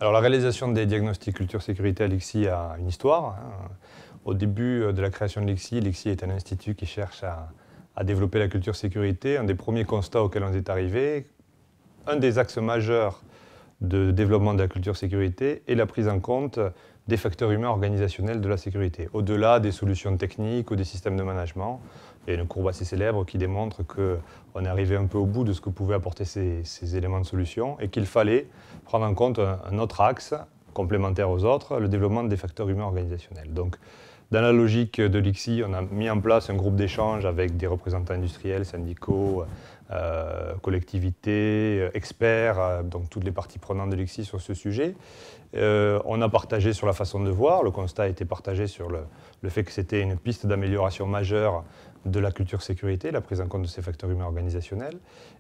Alors la réalisation des diagnostics culture-sécurité à l'ICSI a une histoire. Au début de la création de l'ICSI, l'ICSI est un institut qui cherche à développer la culture-sécurité. Un des premiers constats auxquels on est arrivé, un des axes majeurs de développement de la culture-sécurité est la prise en compte des facteurs humains organisationnels de la sécurité. Au-delà des solutions techniques ou des systèmes de management, il y a une courbe assez célèbre qui démontre qu'on est arrivé un peu au bout de ce que pouvaient apporter ces éléments de solution et qu'il fallait prendre en compte un autre axe complémentaire aux autres, le développement des facteurs humains organisationnels. Donc, dans la logique de l'ICSI, on a mis en place un groupe d'échange avec des représentants industriels, syndicaux, collectivités, experts, donc toutes les parties prenantes de l'ICSI sur ce sujet. On a partagé sur la façon de voir, le constat a été partagé sur le fait que c'était une piste d'amélioration majeure de la culture sécurité, la prise en compte de ces facteurs humains organisationnels.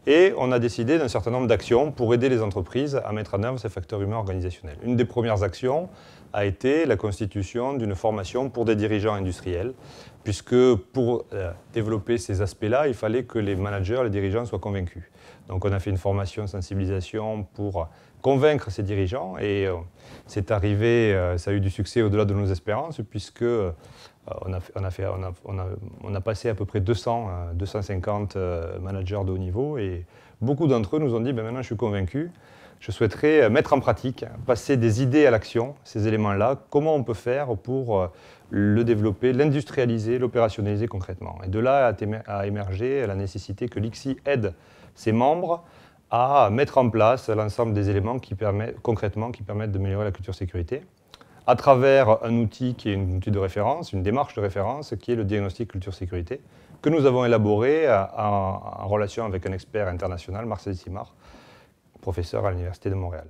Et on a décidé d'un certain nombre d'actions pour aider les entreprises à mettre en œuvre ces facteurs humains organisationnels. Une des premières actions a été la constitution d'une formation pour des dirigeants industriels, puisque pour développer ces aspects-là, il fallait que les managers, les dirigeants soient convaincus. Donc on a fait une formation de sensibilisation pour convaincre ces dirigeants et c'est arrivé, ça a eu du succès au-delà de nos espérances, puisque on a passé à peu près 250 managers de haut niveau et beaucoup d'entre eux nous ont dit ben maintenant je suis convaincu, je souhaiterais mettre en pratique, passer des idées à l'action, ces éléments-là, comment on peut faire pour le développer, l'industrialiser, l'opérationnaliser concrètement. Et de là a émergé la nécessité que l'ICSI aide ses membres à mettre en place l'ensemble des éléments concrètement qui permettent d'améliorer la culture sécurité à travers un outil qui est un outil de référence, une démarche de référence qui est le diagnostic culture-sécurité que nous avons élaboré en relation avec un expert international, Marcel Simard, professeur à l'Université de Montréal.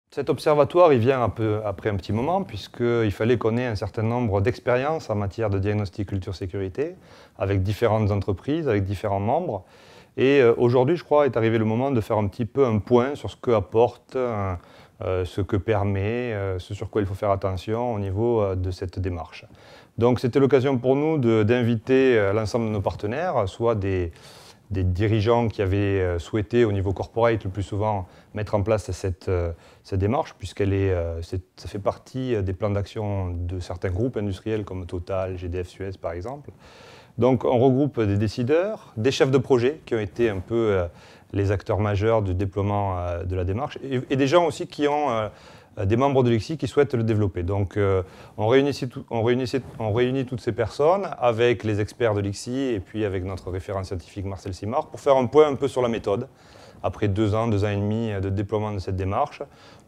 Cet observatoire, il vient un peu après un petit moment, puisqu'il fallait qu'on ait un certain nombre d'expériences en matière de diagnostic culture-sécurité, avec différentes entreprises, avec différents membres. Et aujourd'hui, je crois, est arrivé le moment de faire un petit peu un point sur ce que apporte, ce que permet, ce sur quoi il faut faire attention au niveau de cette démarche. Donc c'était l'occasion pour nous d'inviter l'ensemble de nos partenaires, soit des dirigeants qui avaient souhaité au niveau corporate le plus souvent mettre en place cette démarche, ça fait partie des plans d'action de certains groupes industriels comme Total, GDF Suez par exemple. Donc on regroupe des décideurs, des chefs de projet qui ont été un peu les acteurs majeurs du déploiement de la démarche et des gens aussi qui ont des membres de l'ICSI qui souhaitent le développer. Donc on réunit toutes ces personnes avec les experts de l'ICSI et puis avec notre référent scientifique Marcel Simard pour faire un point un peu sur la méthode après 2 ans, 2 ans et demi de déploiement de cette démarche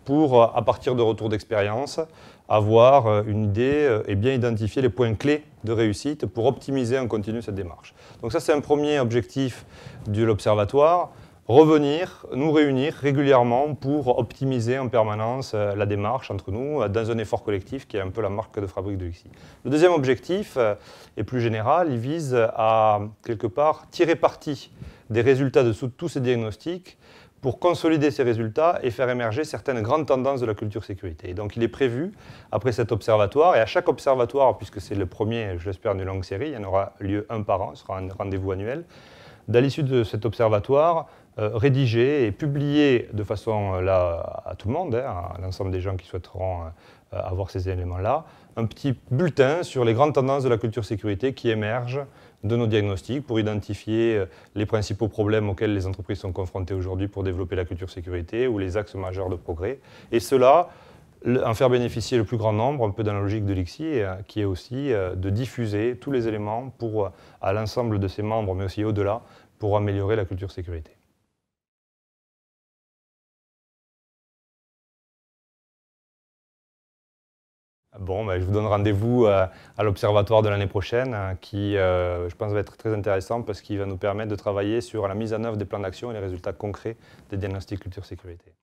pour, à partir de retours d'expérience, avoir une idée et bien identifier les points clés de réussite pour optimiser en continu cette démarche. Donc ça, c'est un premier objectif de l'Observatoire. Revenir, nous réunir régulièrement pour optimiser en permanence la démarche entre nous dans un effort collectif qui est un peu la marque de fabrique de l'ICSI. Le deuxième objectif est plus général, il vise à quelque part tirer parti des résultats de tous ces diagnostics pour consolider ces résultats et faire émerger certaines grandes tendances de la culture sécurité. Et donc il est prévu, après cet observatoire, et à chaque observatoire, puisque c'est le premier, je l'espère, d'une longue série, il y en aura lieu un par an, ce sera un rendez-vous annuel, à l'issue de cet observatoire, rédiger et publier de façon à tout le monde, à l'ensemble des gens qui souhaiteront avoir ces éléments-là, un petit bulletin sur les grandes tendances de la culture sécurité qui émergent de nos diagnostics pour identifier les principaux problèmes auxquels les entreprises sont confrontées aujourd'hui pour développer la culture sécurité ou les axes majeurs de progrès. Et cela, en faire bénéficier le plus grand nombre, un peu dans la logique de l'ICSI, qui est aussi de diffuser tous les éléments à l'ensemble de ses membres, mais aussi au-delà, pour améliorer la culture sécurité. Bon, ben, je vous donne rendez-vous à l'Observatoire de l'année prochaine, qui, je pense, va être très intéressant parce qu'il va nous permettre de travailler sur la mise en œuvre des plans d'action et les résultats concrets des diagnostics culture sécurité.